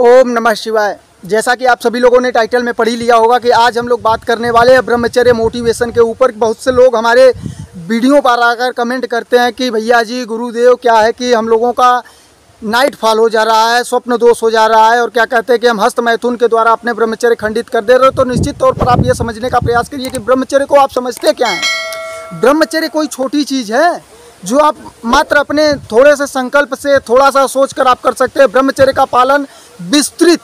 ओम नमः शिवाय। जैसा कि आप सभी लोगों ने टाइटल में पढ़ ही लिया होगा कि आज हम लोग बात करने वाले हैं ब्रह्मचर्य मोटिवेशन के ऊपर। बहुत से लोग हमारे वीडियो पर आकर कमेंट करते हैं कि भैया जी गुरुदेव क्या है कि हम लोगों का नाइट फॉल हो जा रहा है, स्वप्न दोष हो जा रहा है, और क्या कहते हैं कि हम हस्त मैथुन के द्वारा अपने ब्रह्मचर्य खंडित कर दे रहे हो। तो निश्चित तौर पर आप ये समझने का प्रयास करिए कि ब्रह्मचर्य को आप समझते क्या हैं। ब्रह्मचर्य कोई छोटी चीज़ है जो आप मात्र अपने थोड़े से संकल्प से थोड़ा सा सोच कर आप कर सकते हैं। ब्रह्मचर्य का पालन विस्तृत,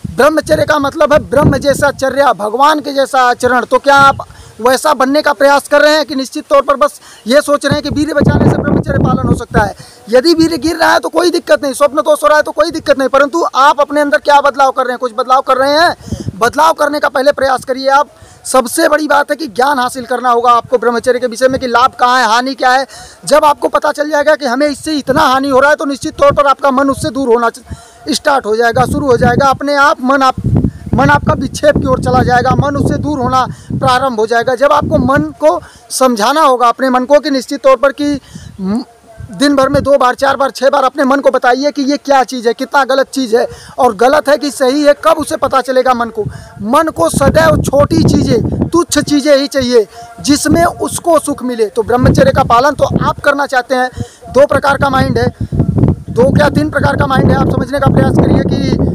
ब्रह्मचर्य का मतलब है ब्रह्म जैसा चर्या, भगवान के जैसा आचरण। तो क्या आप वैसा बनने का प्रयास कर रहे हैं कि निश्चित तौर पर बस ये सोच रहे हैं कि वीर्य बचाने से ब्रह्मचर्य पालन हो सकता है। यदि वीर्य गिर रहा है तो कोई दिक्कत नहीं, स्वप्न दोष हो रहा है तो कोई दिक्कत नहीं, परंतु आप अपने अंदर क्या बदलाव कर रहे हैं? कुछ बदलाव कर रहे हैं। बदलाव करने का पहले प्रयास करिए आप। सबसे बड़ी बात है कि ज्ञान हासिल करना होगा आपको ब्रह्मचर्य के विषय में कि लाभ कहाँ है, हानि क्या है। जब आपको पता चल जाएगा कि हमें इससे इतना हानि हो रहा है तो निश्चित तौर पर आपका मन उससे दूर होना स्टार्ट हो जाएगा, शुरू हो जाएगा। अपने आप मन आपका विक्षेप की ओर चला जाएगा, मन उससे दूर होना प्रारंभ हो जाएगा। जब आपको मन को समझाना होगा अपने मन को कि निश्चित तौर पर कि दिन भर में 2 बार 4 बार 6 बार अपने मन को बताइए कि ये क्या चीज़ है, कितना गलत चीज़ है और गलत है कि सही है। कब उसे पता चलेगा मन को सदैव छोटी चीज़ें, तुच्छ चीज़ें ही चाहिए जिसमें उसको सुख मिले। तो ब्रह्मचर्य का पालन तो आप करना चाहते हैं। 2 प्रकार का माइंड है, 2 क्या 3 प्रकार का माइंड है। आप समझने का प्रयास करिए कि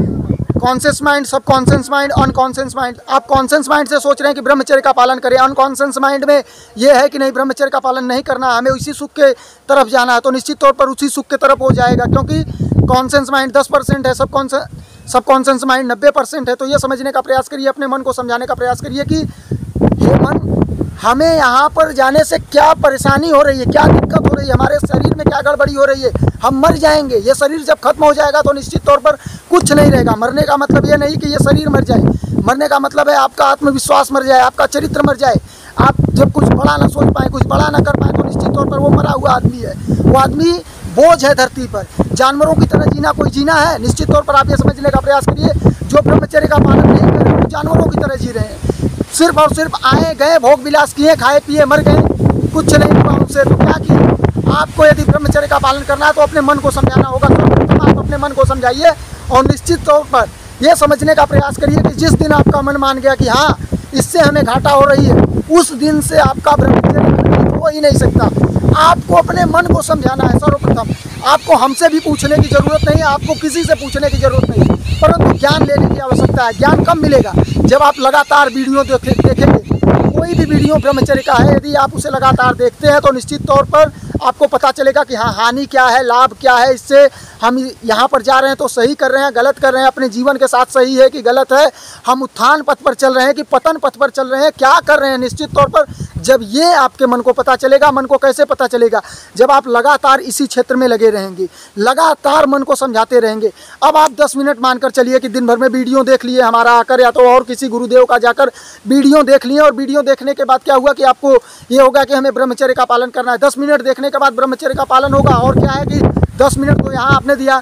कॉन्शियस माइंड, सब कॉन्शियस माइंड, अनकॉन्शियस माइंड। आप कॉन्शियस माइंड से सोच रहे हैं कि ब्रह्मचर्य का पालन करें, अनकॉन्शियस माइंड में ये है कि नहीं ब्रह्मचर्य का पालन नहीं करना, हमें उसी सुख के तरफ जाना है। तो निश्चित तौर पर उसी सुख के तरफ हो जाएगा, क्योंकि कॉन्शियस माइंड 10% है, सब कॉन्शियस माइंड 90% है। तो ये समझने का प्रयास करिए, अपने मन को समझाने का प्रयास करिए कि ये मन हमें यहाँ पर जाने से क्या परेशानी हो रही है, क्या दिक्कत हो रही है, हमारे शरीर में क्या गड़बड़ी हो रही है। हम मर जाएंगे, ये शरीर जब खत्म हो जाएगा तो निश्चित तौर पर कुछ नहीं रहेगा। मरने का मतलब ये नहीं कि ये शरीर मर जाए, मरने का मतलब है आपका आत्मविश्वास मर जाए, आपका चरित्र मर जाए। आप जब कुछ बड़ा ना सोच पाए, कुछ बड़ा ना कर पाए तो निश्चित तौर पर वो मरा हुआ आदमी है, वो आदमी बोझ है धरती पर। जानवरों की तरह जीना कोई जीना है? निश्चित तौर पर आप ये समझने का प्रयास करिए, जो ब्रह्मचर्य का पालन नहीं कर रहे वो जानवरों की तरह जी रहे हैं। सिर्फ और सिर्फ आए गए, भोग विलास किए, खाए पिए, मर गए, कुछ नहीं हुआ उनसे। तो क्या किए? आपको यदि ब्रह्मचर्य का पालन करना है तो अपने मन को समझाना होगा। तो आप अपने मन को समझाइए और निश्चित तौर पर यह समझने का प्रयास करिए कि जिस दिन आपका मन मान गया कि हाँ इससे हमें घाटा हो रही है, उस दिन से आपका ब्रह्मचर्य हो ही नहीं सकता। आपको अपने मन को समझाना है सर्वप्रथम। आपको हमसे भी पूछने की ज़रूरत नहीं है, आपको किसी से पूछने की ज़रूरत नहीं है, परंतु ज्ञान लेने की आवश्यकता है। ज्ञान कब मिलेगा? जब आप लगातार वीडियो देखेंगे। कोई भी वीडियो ब्रह्मचर्य का है, यदि आप उसे लगातार देखते हैं तो निश्चित तौर पर आपको पता चलेगा कि हाँ हानि क्या है, लाभ क्या है, इससे हम यहाँ पर जा रहे हैं तो सही कर रहे हैं, गलत कर रहे हैं, अपने जीवन के साथ सही है कि गलत है, हम उत्थान पथ पर चल रहे हैं कि पतन पथ पर चल रहे हैं, क्या कर रहे हैं। निश्चित तौर पर जब ये आपके मन को पता चलेगा, मन को कैसे पता चलेगा? जब आप लगातार इसी क्षेत्र में लगे रहेंगे, लगातार मन को समझाते रहेंगे। अब आप 10 मिनट मानकर चलिए कि दिन भर में वीडियो देख लिए हमारा आकर, या तो और किसी गुरुदेव का जाकर वीडियो देख लिए, और वीडियो देखने के बाद क्या हुआ कि आपको ये होगा कि हमें ब्रह्मचर्य का पालन करना है। 10 मिनट देखने के बाद ब्रह्मचर्य का पालन होगा, और क्या है कि 10 मिनट तो यहाँ आपने दिया,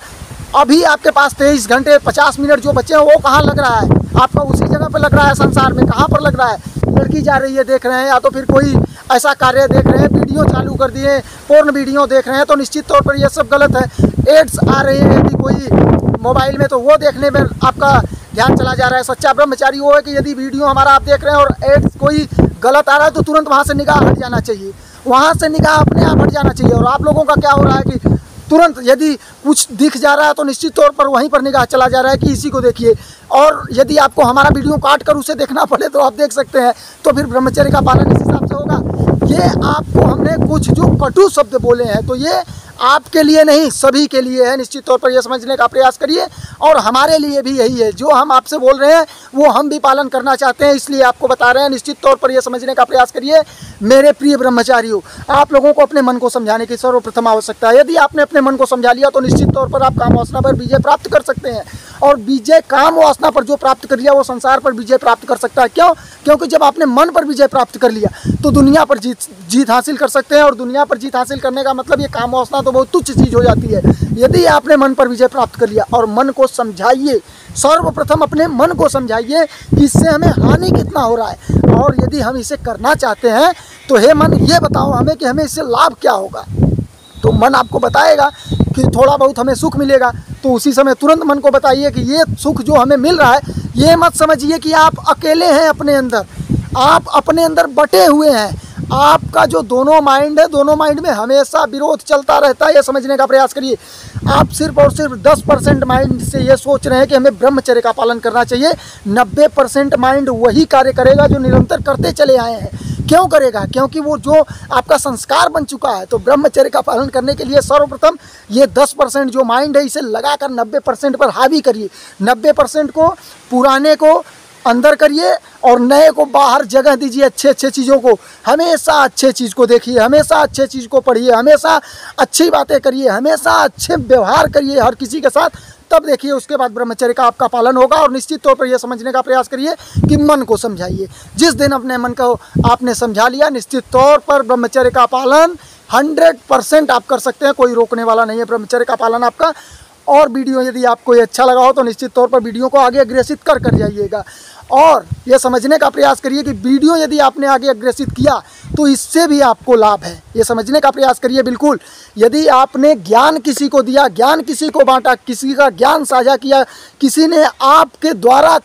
अभी आपके पास 23 घंटे 50 मिनट जो बचे हैं वो कहाँ लग रहा है? आपका उसी जगह पर लग रहा है संसार में। कहाँ पर लग रहा है? लड़की जा रही है देख रहे हैं, या तो फिर कोई ऐसा कार्य देख रहे हैं, वीडियो चालू कर दिए, पोर्न वीडियो देख रहे हैं, तो निश्चित तौर पर यह सब गलत है। एड्स आ रही है यदि कोई मोबाइल में तो वो देखने में आपका ध्यान चला जा रहा है। सच्चा ब्रह्मचारी वो है कि यदि वीडियो हमारा आप देख रहे हैं और एड्स कोई गलत आ रहा है तो तुरंत वहाँ से निगाह हट जाना चाहिए, वहाँ से निगाह अपने आप हट जाना चाहिए। और आप लोगों का क्या हो रहा है कि तुरंत यदि कुछ दिख जा रहा है तो निश्चित तौर पर वहीं पर निगाह चला जा रहा है कि इसी को देखिए, और यदि आपको हमारा वीडियो काट कर उसे देखना पड़े तो आप देख सकते हैं। तो फिर ब्रह्मचर्य का पालन इस हिसाब से होगा। ये आपको हमने कुछ जो कटु शब्द बोले हैं तो ये आपके लिए नहीं, सभी के लिए है। निश्चित तौर पर यह समझने का प्रयास करिए, और हमारे लिए भी यही है। जो हम आपसे बोल रहे हैं वो हम भी पालन करना चाहते हैं, इसलिए आपको बता रहे हैं। निश्चित तौर पर यह समझने का प्रयास करिए मेरे प्रिय ब्रह्मचारियों, आप लोगों को अपने मन को समझाने की सर्वप्रथम आवश्यकता है। यदि आपने अपने मन को समझा लिया तो निश्चित तौर पर आप काम वासना पर विजय प्राप्त कर सकते हैं, और विजय काम वासना पर जो प्राप्त कर लिया वो संसार पर विजय प्राप्त कर सकता है। क्यों? क्योंकि जब आपने मन पर विजय प्राप्त कर लिया तो दुनिया पर जीत हासिल कर सकते हैं, और दुनिया पर जीत हासिल करने का मतलब ये काम वासना तो बहुत तुच्छ चीज़ हो जाती है। यदि आपने मन पर विजय प्राप्त कर लिया, और मन को समझाइए, सर्वप्रथम अपने मन को समझाइए कि इससे हमें हानि कितना हो रहा है, और यदि हम इसे करना चाहते हैं तो हे मन ये बताओ हमें कि हमें इससे लाभ क्या होगा। तो मन आपको बताएगा कि थोड़ा बहुत हमें सुख मिलेगा, तो उसी समय तुरंत मन को बताइए कि ये सुख जो हमें मिल रहा है, ये मत समझिए कि आप अकेले हैं अपने अंदर, आप अपने अंदर बटे हुए हैं। आपका जो दोनों माइंड है, दोनों माइंड में हमेशा विरोध चलता रहता है, ये समझने का प्रयास करिए। आप सिर्फ और सिर्फ 10% माइंड से ये सोच रहे हैं कि हमें ब्रह्मचर्य का पालन करना चाहिए। 90% माइंड वही कार्य करेगा जो निरंतर करते चले आए हैं। क्यों करेगा? क्योंकि वो जो आपका संस्कार बन चुका है। तो ब्रह्मचर्य का पालन करने के लिए सर्वप्रथम ये 10% जो माइंड है, इसे लगाकर 90% पर हावी करिए। 90% को, पुराने को अंदर करिए और नए को बाहर जगह दीजिए। अच्छे अच्छे चीज़ों को, हमेशा अच्छे चीज़ को देखिए, हमेशा अच्छे चीज़ को पढ़िए, हमेशा अच्छी बातें करिए, हमेशा अच्छे व्यवहार करिए हर किसी के साथ। तब देखिए उसके बाद ब्रह्मचर्य का आपका पालन होगा। और निश्चित तौर पर यह समझने का प्रयास करिए कि मन को समझाइए। जिस दिन अपने मन को आपने समझा लिया, निश्चित तौर पर ब्रह्मचर्य का पालन 100% आप कर सकते हैं। कोई रोकने वाला नहीं है ब्रह्मचर्य का पालन आपका। और वीडियो यदि आपको ये अच्छा लगा हो तो निश्चित तौर पर वीडियो को आगे अग्रेसित कर जाइएगा। और ये समझने का प्रयास करिए कि वीडियो यदि आपने आगे अग्रेसित किया तो इससे भी आपको लाभ है। ये समझने का प्रयास करिए बिल्कुल। यदि आपने ज्ञान किसी को दिया, ज्ञान किसी को बांटा, किसी का ज्ञान साझा किया, किसी ने आपके द्वारा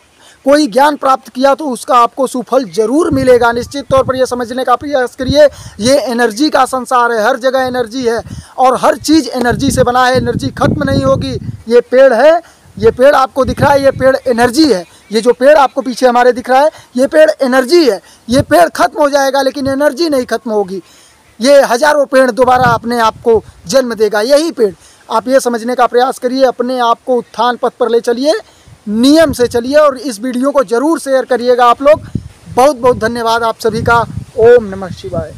कोई ज्ञान प्राप्त किया, तो उसका आपको सुफल जरूर मिलेगा। निश्चित तौर पर यह समझने का प्रयास करिए, ये एनर्जी का संसार है, हर जगह एनर्जी है और हर चीज़ एनर्जी से बना है। एनर्जी खत्म नहीं होगी। ये पेड़ है, ये पेड़ आपको दिख रहा है, ये पेड़ एनर्जी है। ये जो पेड़ आपको पीछे हमारे दिख रहा है, ये पेड़ एनर्जी है। ये पेड़ खत्म हो जाएगा लेकिन एनर्जी नहीं खत्म होगी। ये हजारों पेड़ दोबारा अपने आप को जन्म देगा, यही पेड़। आप ये समझने का प्रयास करिए, अपने आप को उत्थान पथ पर ले चलिए, नियम से चलिए और इस वीडियो को ज़रूर शेयर करिएगा आप लोग। बहुत बहुत धन्यवाद आप सभी का। ओम नमः शिवाय।